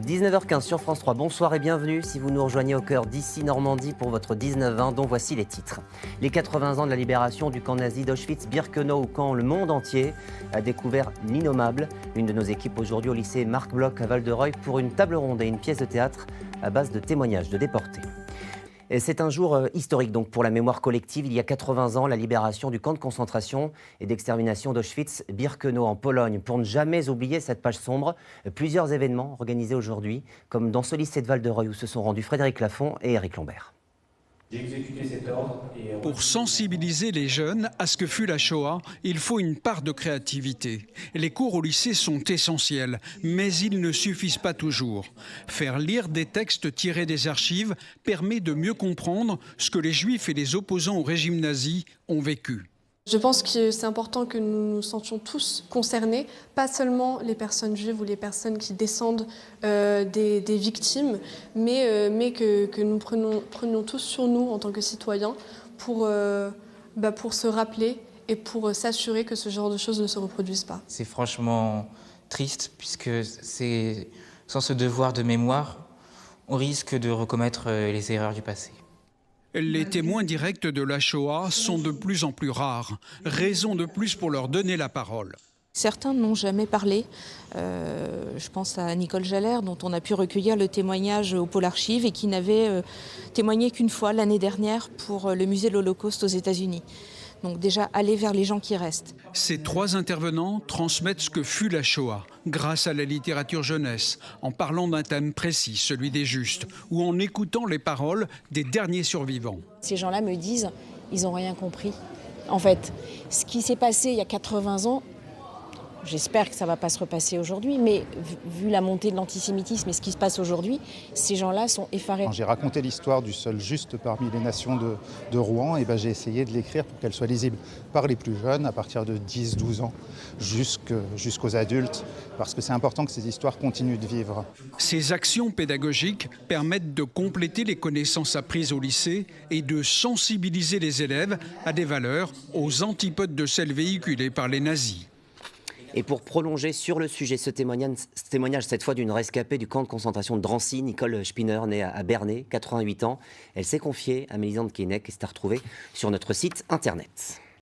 19h15 sur France 3, bonsoir et bienvenue si vous nous rejoignez au cœur d'ici Normandie pour votre 19-20 dont voici les titres. Les 80 ans de la libération du camp nazi d'Auschwitz-Birkenau, quand le monde entier a découvert l'innommable. Une de nos équipes aujourd'hui au lycée Marc Bloch à Val-de-Reuil pour une table ronde et une pièce de théâtre à base de témoignages de déportés. Et c'est un jour historique donc pour la mémoire collective. Il y a 80 ans, la libération du camp de concentration et d'extermination d'Auschwitz-Birkenau en Pologne. Pour ne jamais oublier cette page sombre, plusieurs événements organisés aujourd'hui, comme dans ce lycée de Val-de-Reuil où se sont rendus Frédéric Lafont et Éric Lambert. J'ai exécuté cet ordre. Pour sensibiliser les jeunes à ce que fut la Shoah, il faut une part de créativité. Les cours au lycée sont essentiels, mais ils ne suffisent pas toujours. Faire lire des textes tirés des archives permet de mieux comprendre ce que les Juifs et les opposants au régime nazi ont vécu. Je pense que c'est important que nous nous sentions tous concernés, pas seulement les personnes juives ou les personnes qui descendent des victimes, mais que nous prenions tous sur nous en tant que citoyens pour se rappeler et pour s'assurer que ce genre de choses ne se reproduisent pas. C'est franchement triste puisque sans ce devoir de mémoire, on risque de recommettre les erreurs du passé. Les témoins directs de la Shoah sont de plus en plus rares. Raison de plus pour leur donner la parole. Certains n'ont jamais parlé. Je pense à Nicole Jalère, dont on a pu recueillir le témoignage au Pôle Archives et qui n'avait témoigné qu'une fois l'année dernière pour le musée de l'Holocauste aux États-Unis. Donc déjà, aller vers les gens qui restent. Ces trois intervenants transmettent ce que fut la Shoah, grâce à la littérature jeunesse, en parlant d'un thème précis, celui des justes, ou en écoutant les paroles des derniers survivants. Ces gens-là me disent, ils n'ont rien compris. En fait, ce qui s'est passé il y a 80 ans, j'espère que ça ne va pas se repasser aujourd'hui, mais vu la montée de l'antisémitisme et ce qui se passe aujourd'hui, ces gens-là sont effarés. Quand j'ai raconté l'histoire du seul juste parmi les nations de Rouen, et j'ai essayé de l'écrire pour qu'elle soit lisible par les plus jeunes, à partir de 10-12 ans, jusqu'aux adultes, parce que c'est important que ces histoires continuent de vivre. Ces actions pédagogiques permettent de compléter les connaissances apprises au lycée et de sensibiliser les élèves à des valeurs aux antipodes de celles véhiculées par les nazis. Et pour prolonger sur le sujet, ce témoignage cette fois d'une rescapée du camp de concentration de Drancy, Nicole Spinner, née à Bernay, 88 ans. Elle s'est confiée à Mélisande Keinec et s'est retrouvée sur notre site internet.